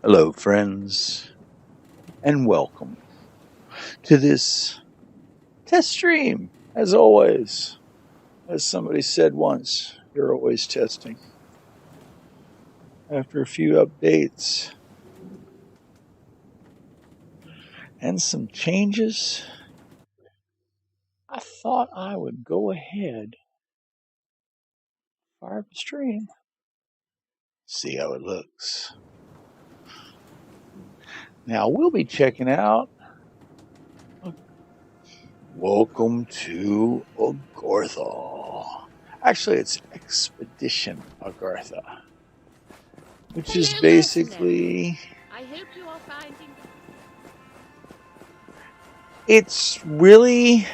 Hello, friends, and welcome to this test stream. As always, as somebody said once, you're always testing. After a few updates and some changes, I thought I would go ahead, fire up the stream, see how it looks. Now, we'll be checking out. Welcome to Agratha. Actually, it's Expedidtion Agratha, which is basically, I hope you are finding it's really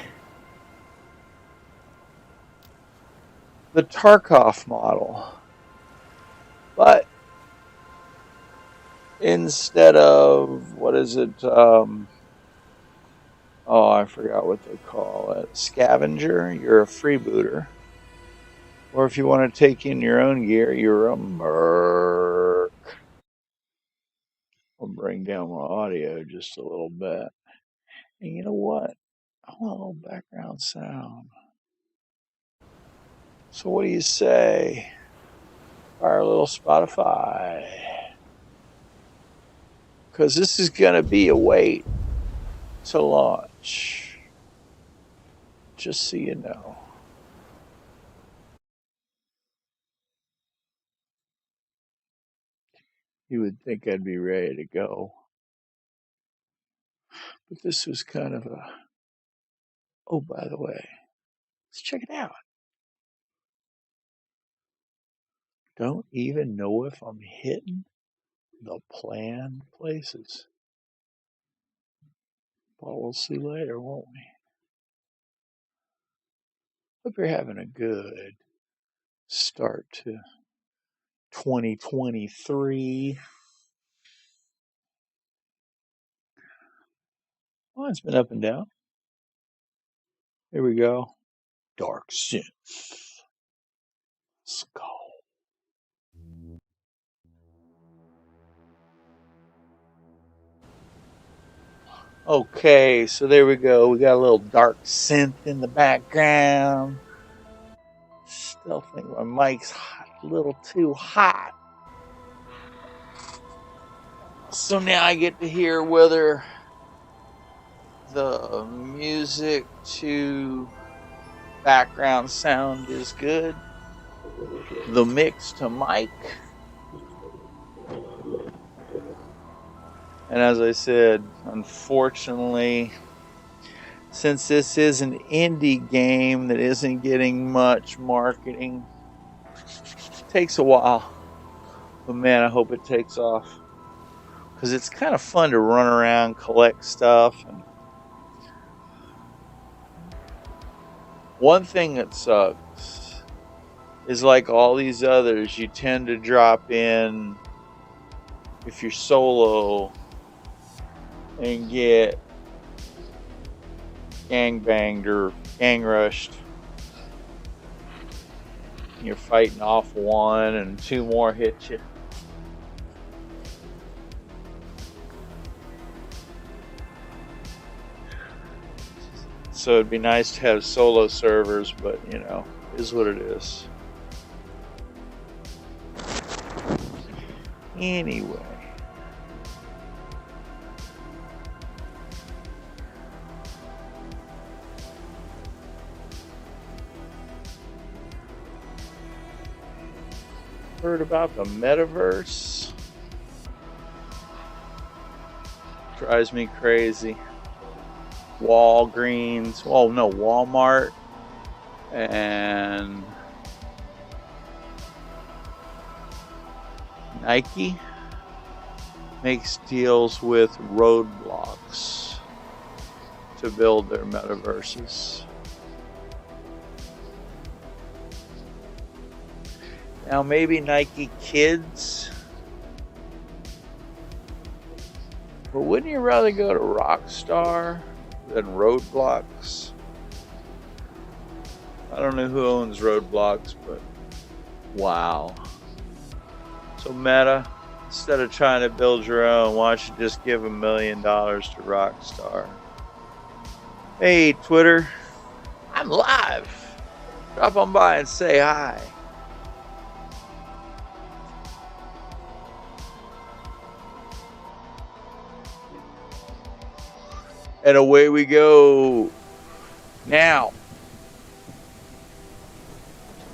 the Tarkov model, but instead of, what is it, I forgot what they call it, scavenger, you're a freebooter. Or if you want to take in your own gear, you're a merc. I'll bring down my audio just a little bit. And you know what? I want a little background sound. So what do you say? Fire a little Spotify. Because this is going to be a wait to launch. Just so you know. You would think I'd be ready to go. But this was kind of a, oh, by the way, let's check it out. Don't even know if I'm hitting the planned places. But we'll see later, won't we? Hope you're having a good start to 2023. Well, it's been up and down. Here we go. Dark synth. Let's go. Okay, so there we go. We got a little dark synth in the background. Still think my mic's a little too hot. So now I get to hear whether the music to background sound is good. The mix to mic. And as I said, unfortunately, since this is an indie game that isn't getting much marketing, it takes a while. But man, I hope it takes off. Because it's kind of fun to run around, collect stuff. And one thing that sucks is, like all these others, you tend to drop in, if you're solo, and get gangbanged or gang rushed. You're fighting off one and two more hit you. So it'd be nice to have solo servers, but you know, is what it is. Anyway. Heard about the Metaverse? Drives me crazy. Walgreens, Walmart and Nike makes deals with Roblox to build their metaverses. Now maybe Nike Kids, but wouldn't you rather go to Rockstar than Roblox? I don't know who owns Roblox, but wow. So Meta Instead of trying to build your own, why don't you just give $1 million to Rockstar? Hey, Twitter, I'm live. Drop on by and say hi. And away we go. Now.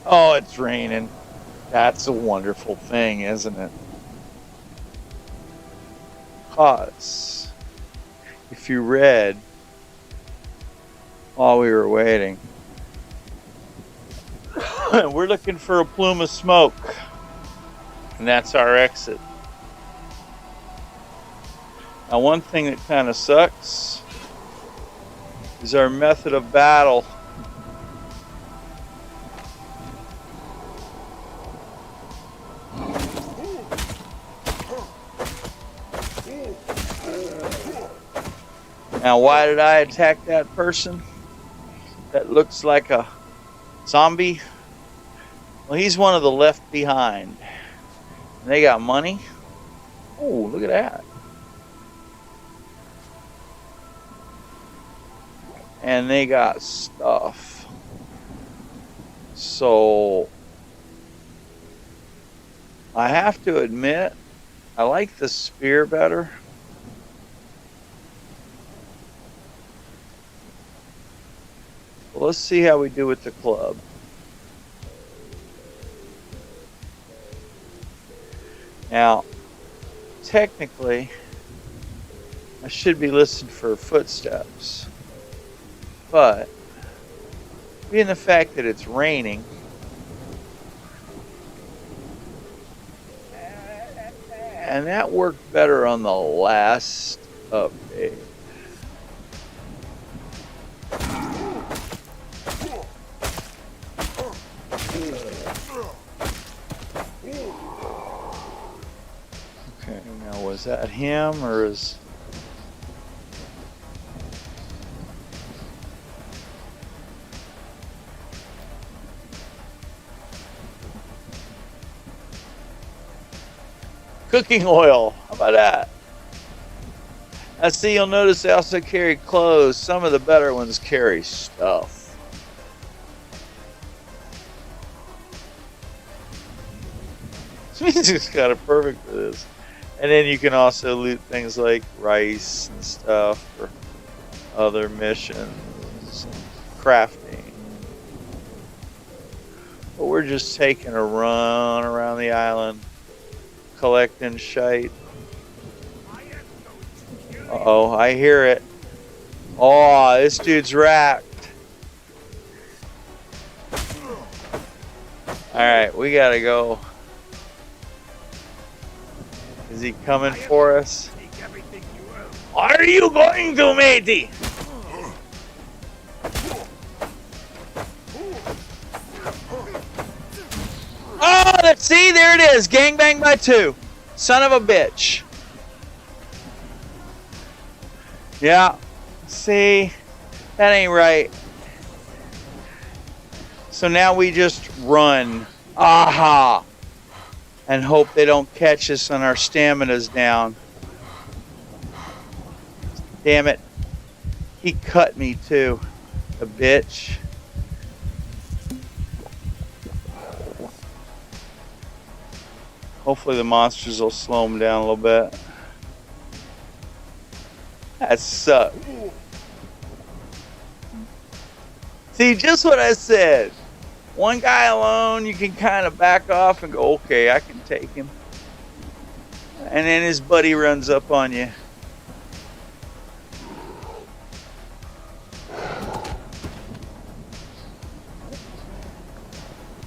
Oh, it's raining. That's a wonderful thing, isn't it? Because if you read while we were waiting, we're looking for a plume of smoke. And that's our exit. Now, one thing that kind of sucks is our method of battle. Now, why did I attack that person that looks like a zombie? Well, he's one of the left behind. And they got money. Oh, look at that. And they got stuff. So I have to admit, I like the spear better. Well, let's see how we do with the club. Now, technically, I should be listening for footsteps. But, being the fact that it's raining, and that worked better on the last update. Okay, now was that him or is... Cooking oil. How about that? I see you'll notice they also carry clothes. Some of the better ones carry stuff. This music's kind of perfect for this. And then you can also loot things like rice and stuff for other missions, crafting. But we're just taking a run around the island, collecting shite. Uh-oh, I hear it. Oh, this dude's racked. Alright, we gotta go. Is he coming for us? Are you going to, matey? Oh, let's see, there it is. Gangbang by 2. Son of a bitch. Yeah. See, that ain't right. So now we just run. Aha. And hope they don't catch us and our stamina's down. Damn it. He cut me too. The bitch. Hopefully the monsters will slow him down a little bit. That sucked. See, just what I said. One guy alone, you can kind of back off and go, okay, I can take him. And then his buddy runs up on you.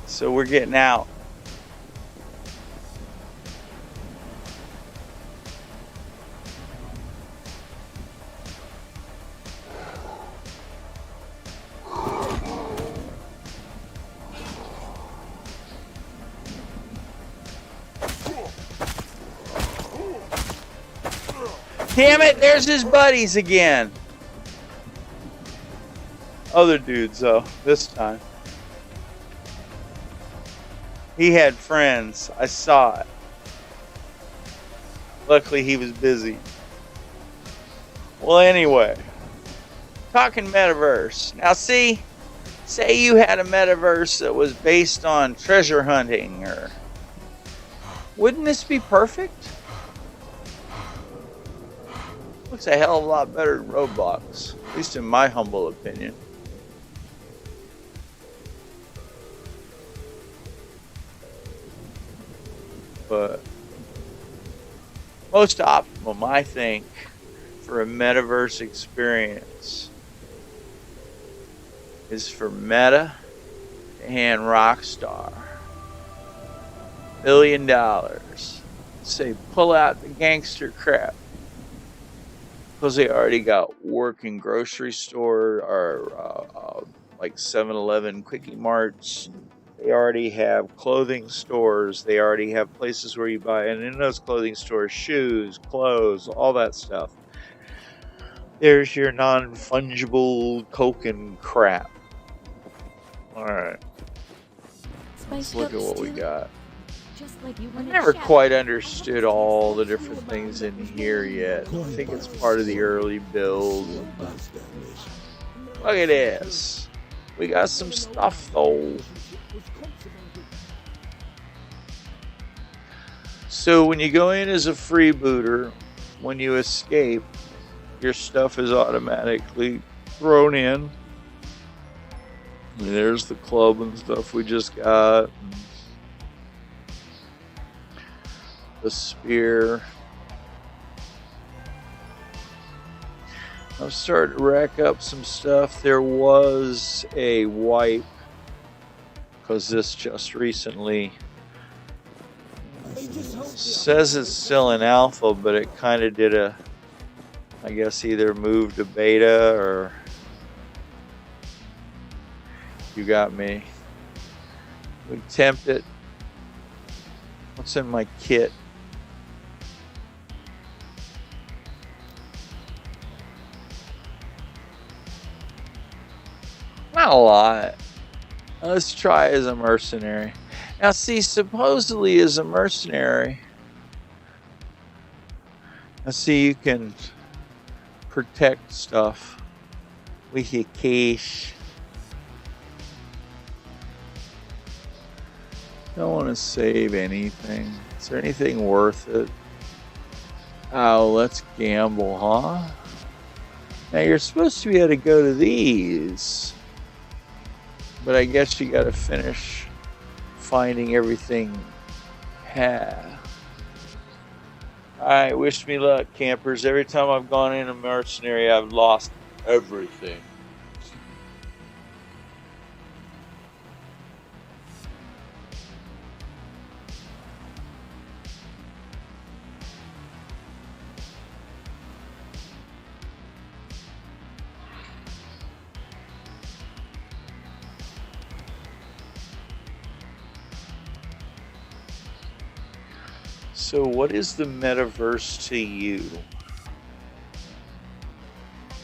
So we're getting out. Damn it, there's his buddies again. Other dudes, though, this time. He had friends. I saw it. Luckily, he was busy. Well, anyway, talking metaverse. Now, see, say you had a metaverse that was based on treasure hunting, or wouldn't this be perfect? Looks a hell of a lot better than Roblox, at least in my humble opinion. But most optimum, I think, for a metaverse experience is for Meta to hand Rockstar $1 billion. Say, pull out the gangster crap. Because they already got working grocery store or like 7-Eleven Quickie Marts. They already have clothing stores. They already have places where you buy, and in those clothing stores, shoes, clothes, all that stuff. There's your non-fungible token crap. All right. Let's look at what we got. I've never quite understood all the different things in here yet. I think it's part of the early build. Look at this. We got some stuff though. So when you go in as a freebooter, when you escape, your stuff is automatically thrown in. And there's the club and stuff we just got. The spear. I'm starting to rack up some stuff. There was a wipe because this just recently says it's still in alpha, but it kind of did a, I guess, either moved to beta or you got me. We tempt it. What's in my kit? Not a lot. Let's try as a mercenary. Now, see, supposedly as a mercenary, let's see, you can protect stuff with your cash. Don't want to save anything. Is there anything worth it? Oh, let's gamble, huh? Now, you're supposed to be able to go to these. But I guess you got to finish finding everything. Alright, wish me luck, campers. Every time I've gone in a mercenary, I've lost everything. So what is the metaverse to you?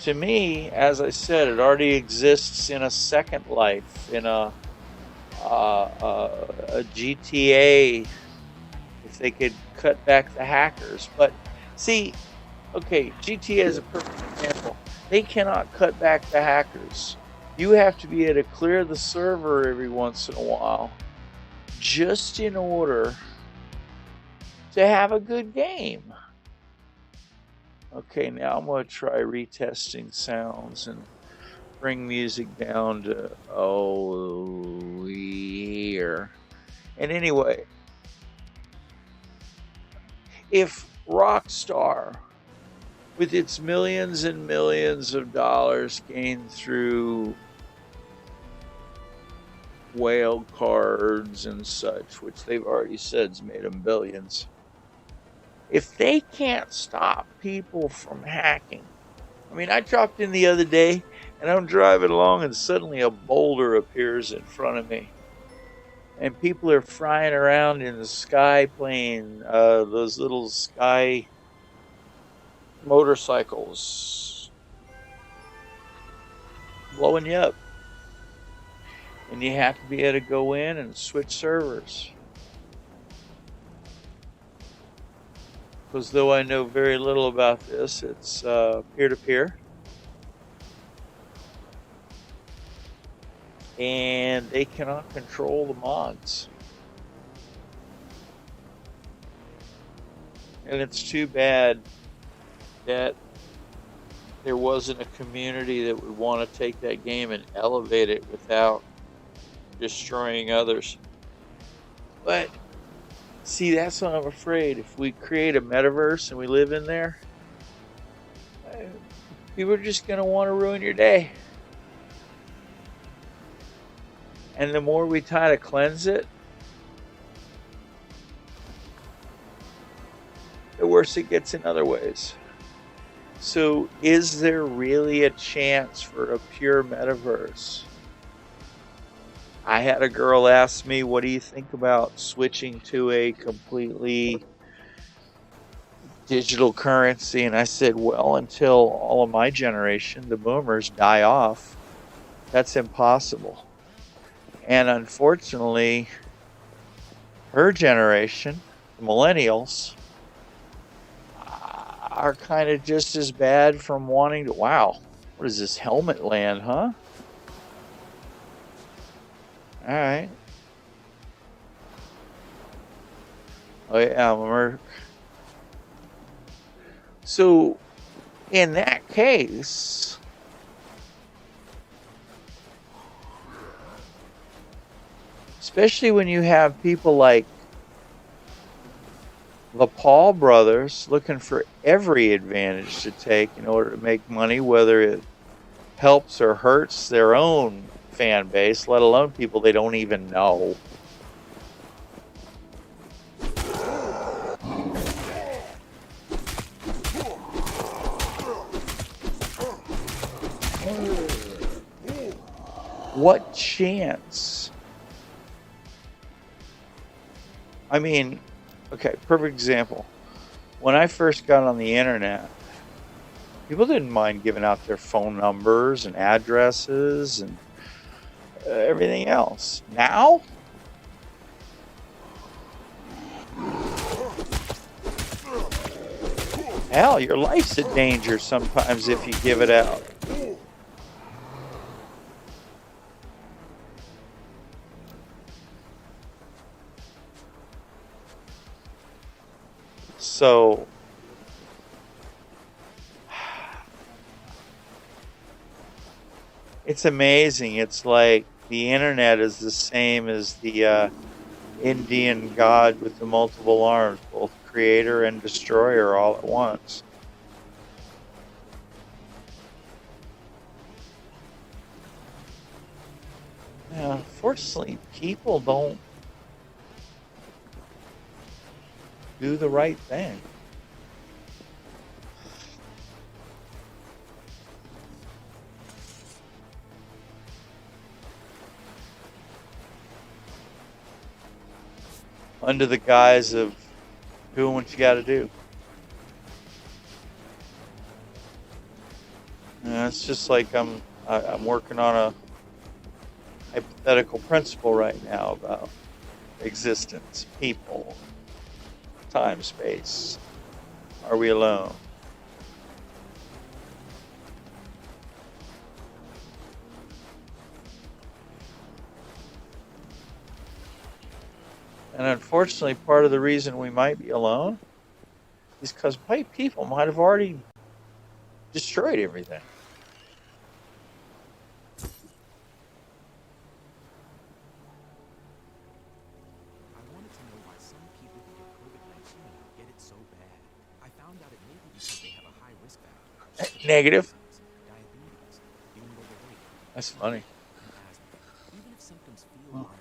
To me, as I said, it already exists in a Second Life, in a GTA, if they could cut back the hackers. But see, okay, GTA is a perfect example. They cannot cut back the hackers. You have to be able to clear the server every once in a while, just in order to have a good game. Okay, now I'm going to try retesting sounds and bring music down to here. And anyway, if Rockstar, with its millions and millions of dollars gained through whale cards and such, which they've already said's made them billions, if they can't stop people from hacking, I mean, I dropped in the other day and I'm driving along and suddenly a boulder appears in front of me. And people are flying around in the sky playing those little sky motorcycles, blowing you up. And you have to be able to go in and switch servers. because though I know very little about this, it's peer-to-peer, and they cannot control the mods. And it's too bad that there wasn't a community that would want to take that game and elevate it without destroying others. But see, that's what I'm afraid. If we create a metaverse and we live in there, people are just going to want to ruin your day. And the more we try to cleanse it, the worse it gets in other ways. So is there really a chance for a pure metaverse? I had a girl ask me, what do you think about switching to a completely digital currency? And I said, well, until all of my generation, the boomers, die off, that's impossible. And unfortunately, her generation, the millennials, are kind of just as bad from wanting to, wow, what is this, helmet land, huh? All right. Oh yeah, so in that case, especially when you have people like the Paul brothers looking for every advantage to take in order to make money, whether it helps or hurts their own fan base, let alone people they don't even know. What chance? I mean, okay, perfect example. When I first got on the internet, people didn't mind giving out their phone numbers and addresses and everything else. Now, hell, your life's in danger sometimes if you give it out. So, it's amazing. It's like the internet is the same as the Indian god with the multiple arms, both creator and destroyer all at once. Yeah, fortunately, people don't do the right thing. Under the guise of doing what you got to do. It's just like I'm working on a hypothetical principle right now about existence, people, time, space. Are we alone? And unfortunately, part of the reason we might be alone is because people might have already destroyed everything. I wanted to know why some people who get COVID-19 get it so bad. I found out it may be because they have a high risk factor. Negative. Diabetes, being overweight, That's funny. and asthma. Even if symptoms feel mild,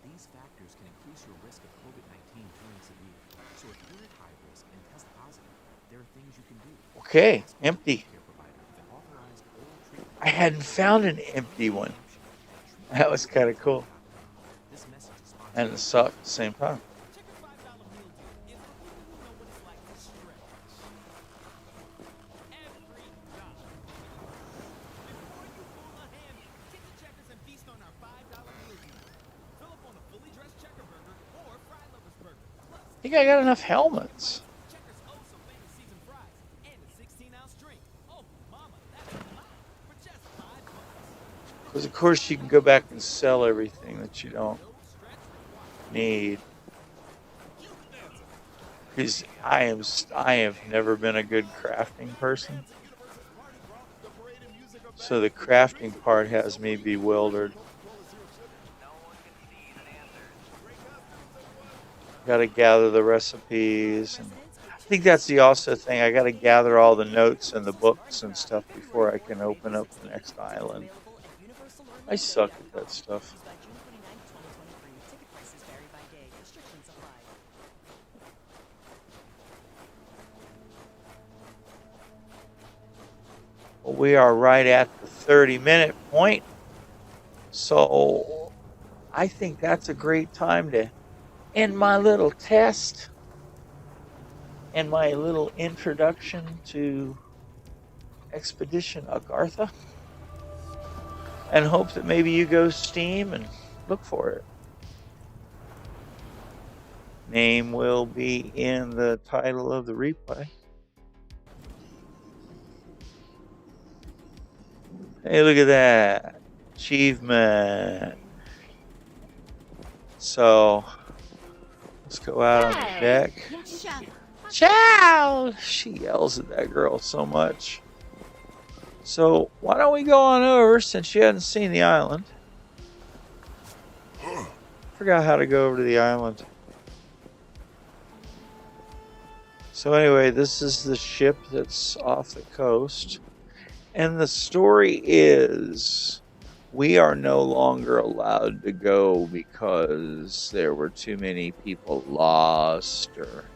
these factors can increase your risk of COVID-19 turning severe. So if you're at high risk and test positive, there are things you can do. Okay, empty. Care provider if an authorized oral treatment I hadn't found an empty one. That was kind of cool. This message is sponsored. And it sucked at the same time. Check your $5 meal deal. It's for people who know what it's like to stretch. Every dollar. Before you pull a hammy, get to Checkers and feast on our $5 meal deal. Fill up on a fully dressed checker burger or fry lover's burger. Plus, I think I got enough helmets. Checkers owes Because of course you can go back and sell everything that you don't need. Because I have never been a good crafting person. So the crafting part has me bewildered. Got to gather the recipes, and I think that's the also thing. I got to gather all the notes and the books and stuff before I can open up the next island. I suck at that stuff. Well, we are right at the 30-minute point, so I think that's a great time to end my little test and my little introduction to Expedition Agratha, and hope that maybe you go Steam and look for it. Name will be in the title of the replay. Hey, look at that. Achievement. So, let's go out on the deck. Chow! She yells at that girl so much. So, why don't we go on over since you hadn't seen the island? Forgot how to go over to the island. So anyway, this is the ship that's off the coast. And the story is we are no longer allowed to go because there were too many people lost or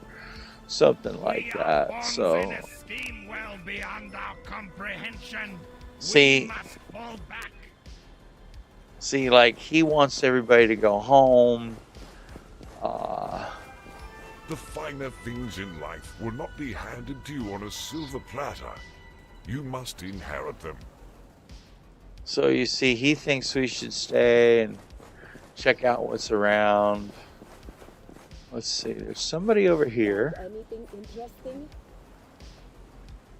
something like that. So in a scheme well beyond our comprehension. See, we must fall back. See, like, he wants everybody to go home. The finer things in life will not be handed to you on a silver platter. You must inherit them. So you see, he thinks we should stay and check out what's around. Let's see, there's somebody over here. Anything interesting?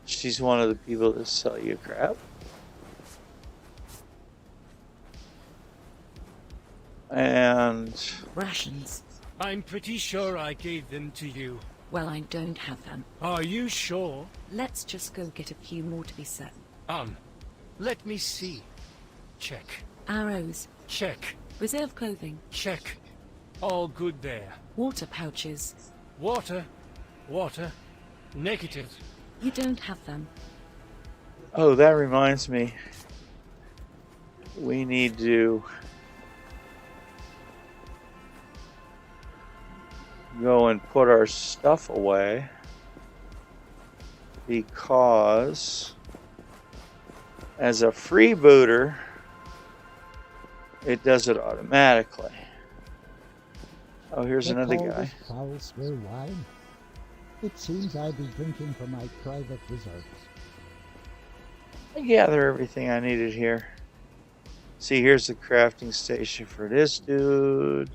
She's one of the people that sell you crap. And rations. I'm pretty sure I gave them to you. Well, I don't have them. Are you sure? Let's just go get a few more to be certain. Let me see. Check. Arrows. Check. Reserve clothing. Check. All good there. Water pouches. Water. Water. Negative. You don't have them. oh, that reminds me. We need to go and put our stuff away because as a freebooter it does it automatically. Oh, here's another guy. This foul swear wine? It seems I'll be drinking from my private reserves. I gather everything I needed here. See, here's the crafting station for this dude.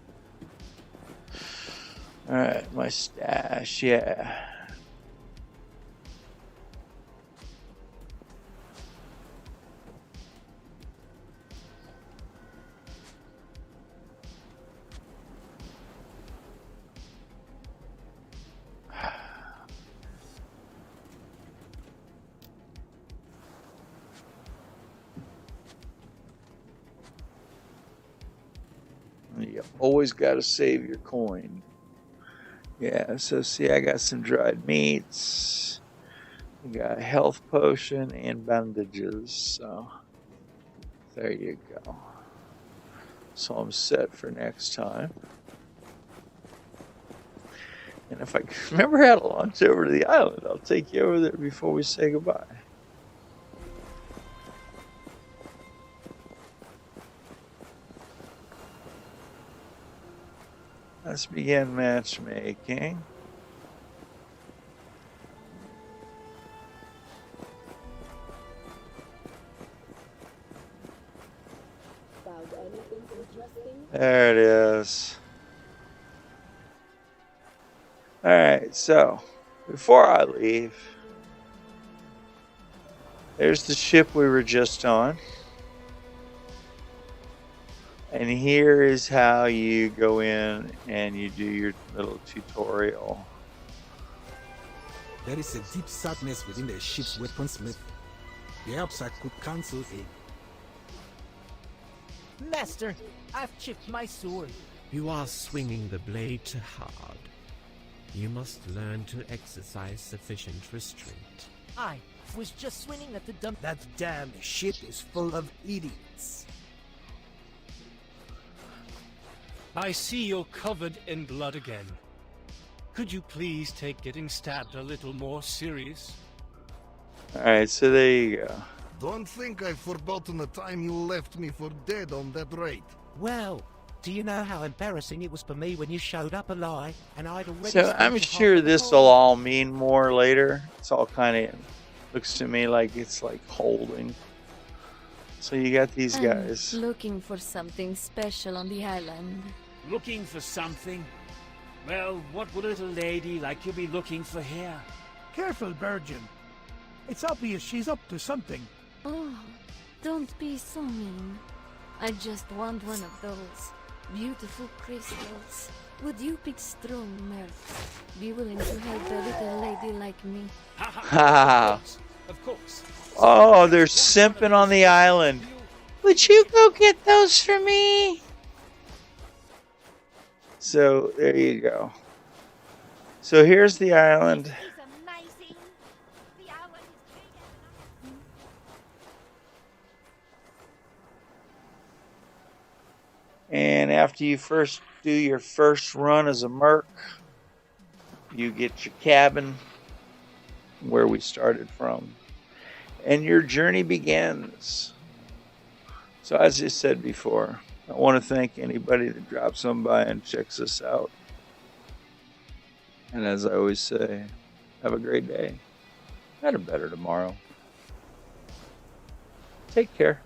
Alright, my stash, yeah. You always got to save your coin. Yeah, so see, I got some dried meats. I got a health potion and bandages. So there you go. So I'm set for next time. And if I remember how to launch over to the island, I'll take you over there before we say goodbye. Let's begin matchmaking. Found anything interesting? There it is. Alright, so before I leave, there's the ship we were just on. And here is how you go in and you do your little tutorial. There is a deep sadness within the ship's weaponsmith. Perhaps I could counsel him. Master, I've chipped my sword. You are swinging the blade too hard. You must learn to exercise sufficient restraint. I was just swinging at the dump. That damn ship is full of idiots. I see you're covered in blood again. Could you please take getting stabbed a little more serious? Alright, so there you go. Don't think I've forgotten the time you left me for dead on that rate. Well, do you know how embarrassing it was for me when you showed up a lie and I'd already... So I'm sure this will all mean more later. It's all kind of, looks to me like it's like holding. So you got these guys. I'm looking for something special on the island. Looking for something? Well, what would a little lady like you be looking for here? Careful, Virgin. It's obvious she's up to something. Oh, don't be so mean. I just want one of those beautiful crystals. Would you pick strong mercs? Be willing to help a little lady like me? Ha! Of course. Oh, they're simping on the island. Would you go get those for me? So there you go. So here's the island. And after you first do your first run as a merc, you get your cabin where we started from. And your journey begins. So as I said before, I want to thank anybody that drops on by and checks us out. And as I always say, have a great day and a better tomorrow. Take care.